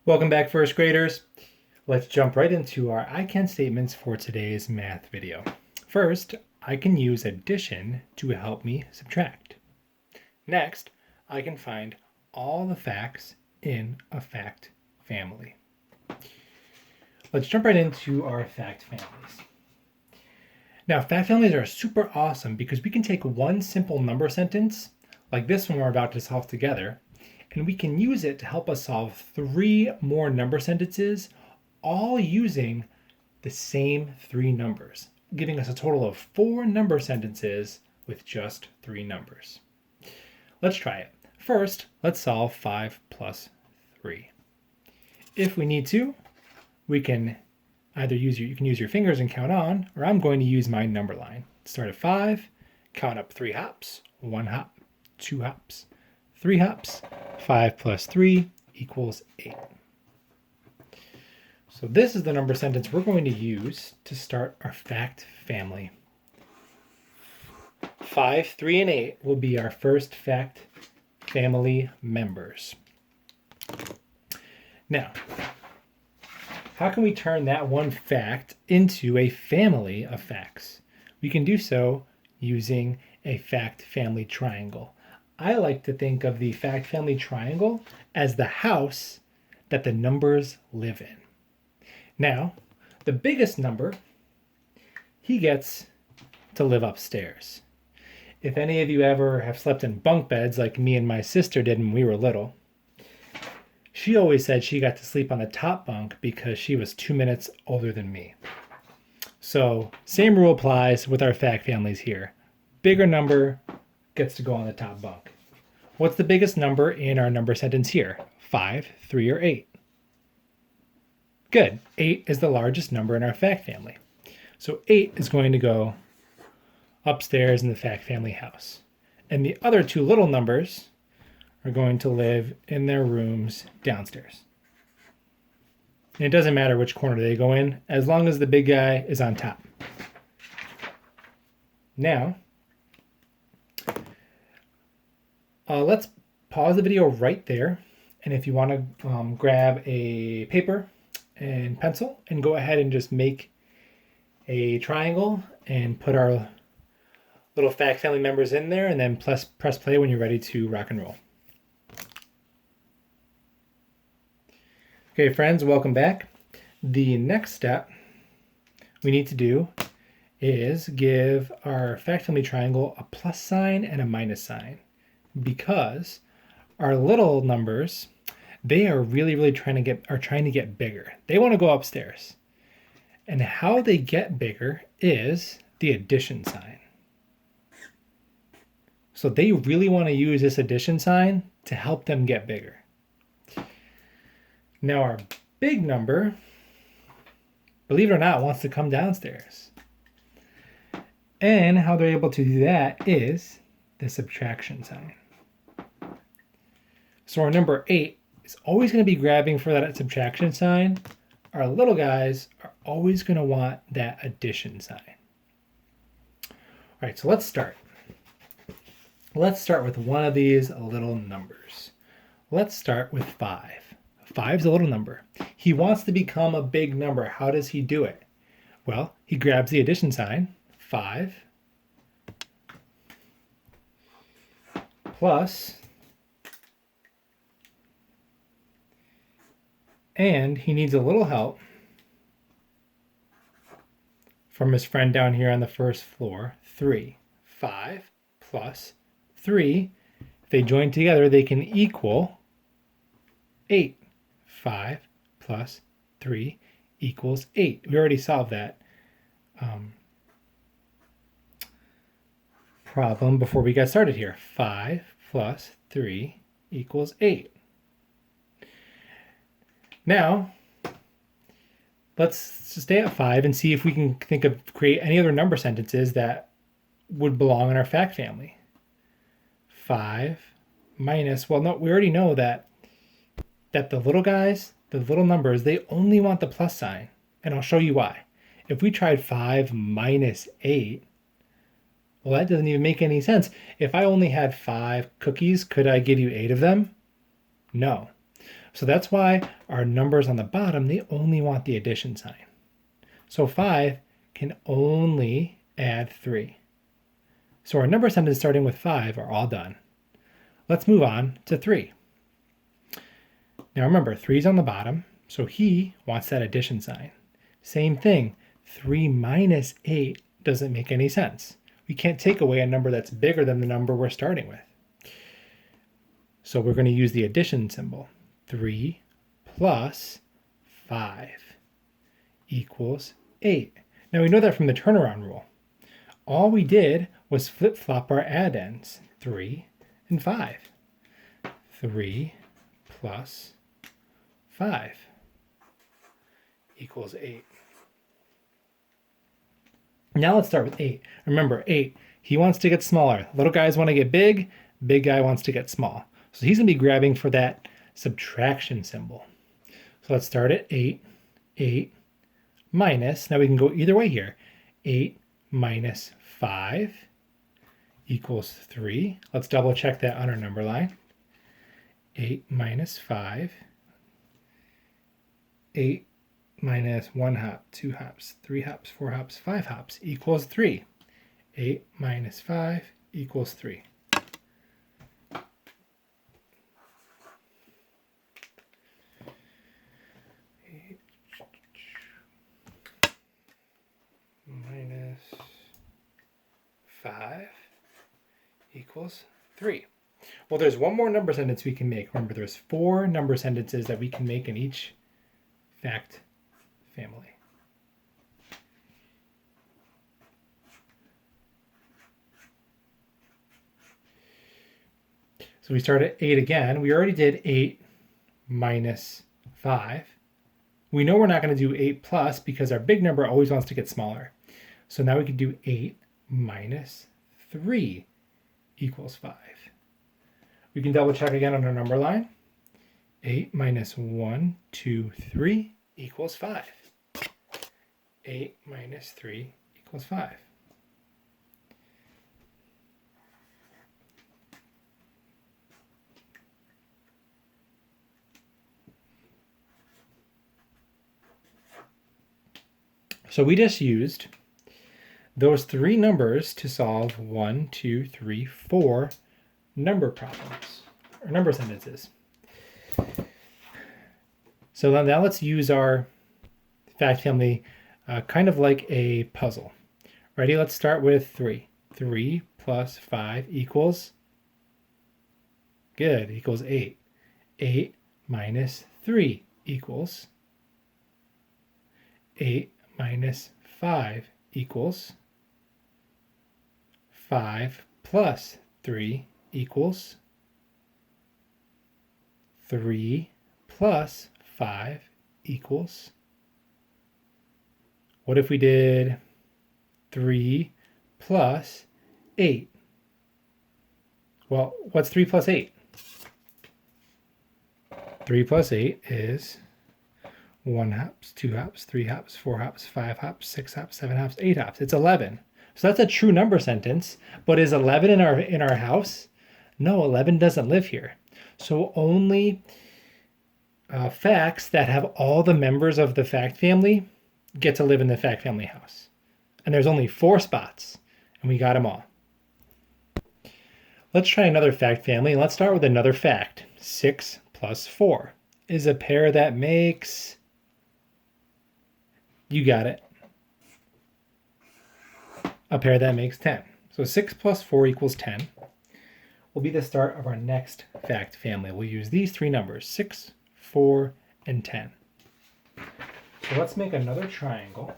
Welcome back, first graders. Let's jump right into our I can statements for today's math video. First, I can use addition to help me subtract. Next, I can find all the facts in a fact family. Let's jump right into our fact families. Now, fact families are super awesome because we can take one simple number sentence, like this one we're about to solve together, and we can use it to help us solve 3 more number sentences, all using the same 3 numbers, giving us a total of 4 number sentences with just 3 numbers. Let's try it. First, let's solve 5 plus 3. If we need to, we can either use your fingers and count on, or I'm going to use my number line. Start at 5, count up 3 hops, 1 hop, 2 hops, 3 hops. 5 plus 3 equals 8. So this is the number sentence we're going to use to start our fact family. 5, 3, and 8 will be our first fact family members. Now, how can we turn that one fact into a family of facts? We can do so using a fact family triangle. I like to think of the fact family triangle as the house that the numbers live in. Now, the biggest number, he gets to live upstairs. If any of you ever have slept in bunk beds like me and my sister did when we were little, she always said she got to sleep on the top bunk because she was 2 minutes older than me. So, same rule applies with our fact families here. Bigger number gets to go on the top bunk. What's the biggest number in our number sentence here? 5, 3, or 8? Good. 8 is the largest number in our fact family. So 8 is going to go upstairs in the fact family house. And the other 2 little numbers are going to live in their rooms downstairs. And it doesn't matter which corner they go in, as long as the big guy is on top. Now, let's pause the video right there. And if you want to grab a paper and pencil and go ahead and just make a triangle and put our little fact family members in there, and then press play when you're ready to rock and roll. Okay, friends, welcome back. The next step we need to do is give our fact family triangle a plus sign and a minus sign, because our little numbers, they are really trying to get bigger. They want to go upstairs. And how they get bigger is the addition sign. So they really want to use this addition sign to help them get bigger. Now our big number, believe it or not, wants to come downstairs. And how they're able to do that is the subtraction sign. So our number 8 is always going to be grabbing for that subtraction sign. Our little guys are always going to want that addition sign. All right, so let's start. Let's start with one of these little numbers. Let's start with 5. 5 is a little number. He wants to become a big number. How does he do it? Well, he grabs the addition sign, 5 plus, and he needs a little help from his friend down here on the first floor, 3. 5 plus 3, if they join together, they can equal 8. 5 plus 3 equals 8. We already solved that problem before we got started here. 5 plus 3 equals 8. Now, let's stay at 5 and see if we can create any other number sentences that would belong in our fact family. 5 minus, well, no, we already know that the little guys, the little numbers, they only want the plus sign. And I'll show you why. If we tried 5 minus 8, well, that doesn't even make any sense. If I only had 5 cookies, could I give you 8 of them? No. So that's why our numbers on the bottom, they only want the addition sign. So 5 can only add 3. So our number sentences starting with 5 are all done. Let's move on to 3. Now remember, 3 is on the bottom, so he wants that addition sign. Same thing, 3 minus 8 doesn't make any sense. We can't take away a number that's bigger than the number we're starting with. So we're going to use the addition symbol. 3 plus 5 equals 8. Now we know that from the turnaround rule. All we did was flip-flop our add-ends, 3 and 5. 3 plus 5 equals 8. Now let's start with 8. Remember, 8, he wants to get smaller. Little guys want to get big, big guy wants to get small. So he's going to be grabbing for that subtraction symbol. So let's start at 8. 8 minus, now we can go either way here. 8 minus 5 equals 3. Let's double check that on our number line. 8 minus 5. 8 minus 1 hop, 2 hops, 3 hops, 4 hops, 5 hops equals 3. 8 minus 5 equals 3. Minus 5 equals 3. Well, there's one more number sentence we can make. Remember, there's 4 number sentences that we can make in each fact family. So we start at 8 again. We already did 8 minus 5. We know we're not going to do 8 plus because our big number always wants to get smaller. So now we can do 8 minus 3 equals 5. We can double check again on our number line. 8 minus 1, 2, 3 equals 5. 8 minus 3 equals 5. So we just used those 3 numbers to solve 1, 2, 3, 4 number problems, or number sentences. So now let's use our fact family kind of like a puzzle. Ready? Let's start with 3. 3 plus 5 equals, good, equals 8. 8 minus 3 equals 8 minus 5 equals 5 plus 3 equals 3 plus 5 equals, what if we did 3 plus 8? Well, what's 3 plus 8? 3 plus 8 is 1 hops, 2 hops, 3 hops, 4 hops, 5 hops, 6 hops, 7 hops, 8 hops. It's 11. So that's a true number sentence. But is 11 in our house? No, 11 doesn't live here. So only facts that have all the members of the fact family get to live in the fact family house. And there's only 4 spots, and we got them all. Let's try another fact family, and let's start with another fact. 6 plus 4 is a pair that makes, you got it, a pair that makes 10. So 6 plus 4 equals 10 will be the start of our next fact family. We'll use these 3 numbers, 6, 4, and 10. So let's make another triangle.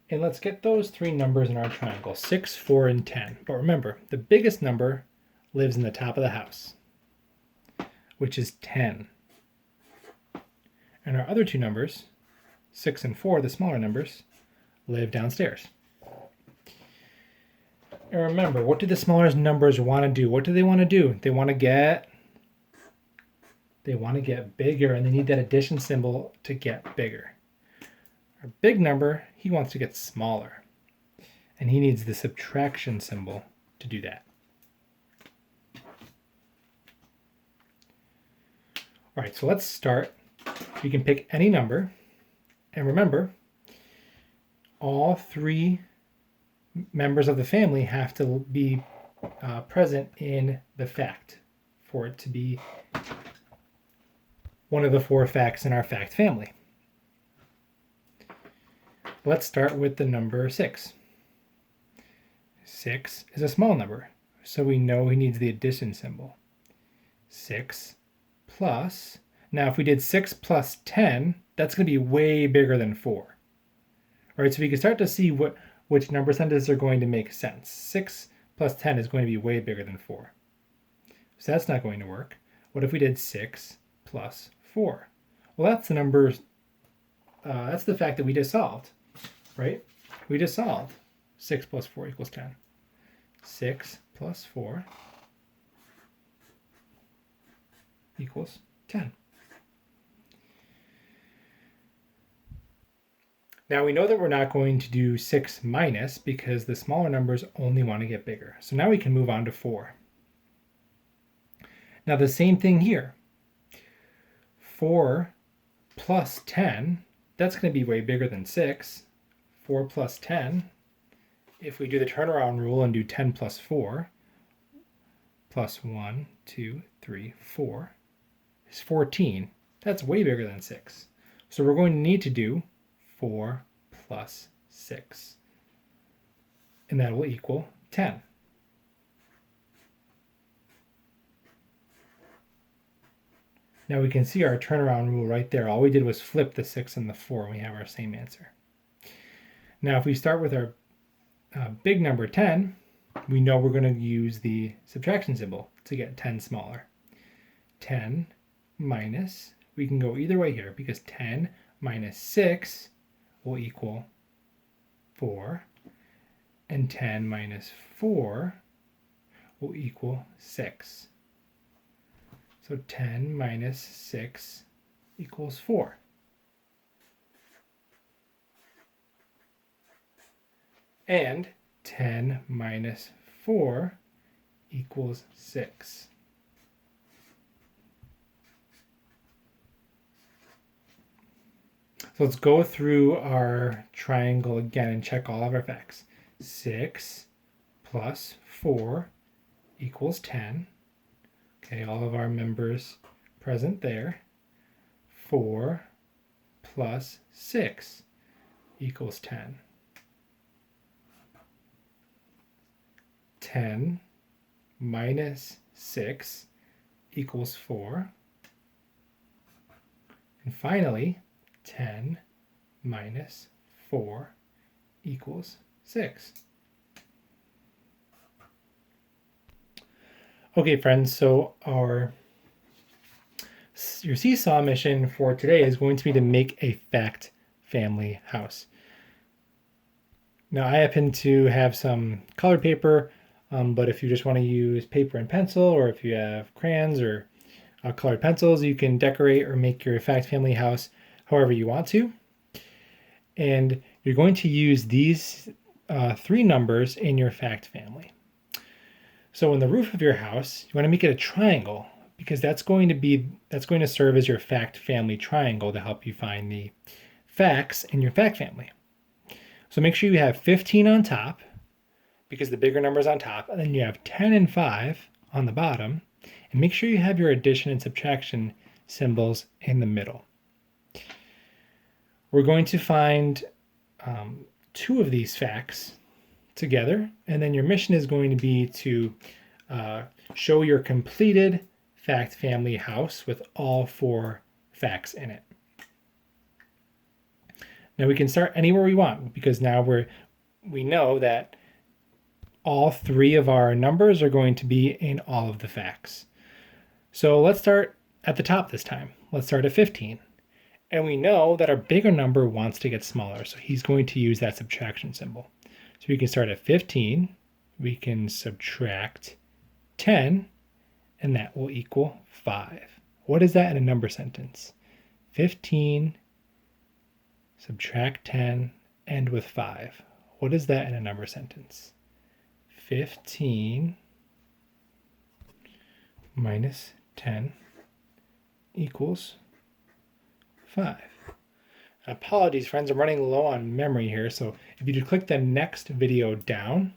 And let's get those 3 numbers in our triangle, 6, 4, and 10. But remember, the biggest number lives in the top of the house, which is 10. And our other 2 numbers, 6 and 4, the smaller numbers, live downstairs. And remember, what do the smaller numbers want to do? What do they want to do? They want to get bigger, and they need that addition symbol to get bigger. Our big number, he wants to get smaller, and he needs the subtraction symbol to do that. All right, so let's start. You can pick any number. And remember, all three members of the family have to be present in the fact for it to be one of the four facts in our fact family. Let's start with the number 6. 6 is a small number, so we know he needs the addition symbol. 6 plus, now if we did 6 plus 10, that's going to be way bigger than 4. All right, so we can start to see which number sentences are going to make sense. 6 plus 10 is going to be way bigger than 4. So that's not going to work. What if we did 6 plus 4? Well, that's the number, that's the fact that we just solved, right? We just solved 6 plus 4 equals 10. 6 plus 4 equals 10. Now we know that we're not going to do 6 minus because the smaller numbers only want to get bigger. So now we can move on to 4. Now the same thing here. 4 plus 10, that's going to be way bigger than 6. 4 plus 10, if we do the turnaround rule and do 10 plus 4, plus 1, 2, 3, 4, is 14. That's way bigger than 6. So we're going to need to do 4 plus 6. And that will equal 10. Now we can see our turnaround rule right there. All we did was flip the 6 and the 4, and we have our same answer. Now if we start with our big number 10, we know we're going to use the subtraction symbol to get 10 smaller. 10 minus, we can go either way here because 10 minus 6 will equal 4, and 10 minus 4 will equal 6. So 10 minus 6 equals 4. And 10 minus 4 equals 6. So let's go through our triangle again and check all of our facts. 6 plus 4 equals 10. Okay, all of our members present there. 4 plus 6 equals 10. 10 minus 6 equals 4. And finally, 10 minus 4 equals 6. Okay, friends, so your seesaw mission for today is going to be to make a fact family house. Now, I happen to have some colored paper, but if you just want to use paper and pencil, or if you have crayons or colored pencils, you can decorate or make your fact family house however you want to. And you're going to use these 3 numbers in your fact family. So in the roof of your house, you want to make it a triangle because that's going to serve as your fact family triangle to help you find the facts in your fact family. So make sure you have 15 on top because the bigger number is on top, and then you have 10 and 5 on the bottom, and make sure you have your addition and subtraction symbols in the middle. We're going to find 2 of these facts together, and then your mission is going to be to show your completed fact family house with all 4 facts in it. Now we can start anywhere we want because now we know that all 3 of our numbers are going to be in all of the facts. So let's start at the top this time. Let's start at 15. And we know that our bigger number wants to get smaller, so he's going to use that subtraction symbol. So we can start at 15, we can subtract 10, and that will equal 5. What is that in a number sentence? 15, subtract 10, end with 5. What is that in a number sentence? 15 minus 10 equals 5. Apologies, friends, I'm running low on memory here, so if you just click the next video down,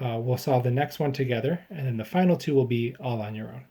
we'll solve the next one together, and then the final two will be all on your own.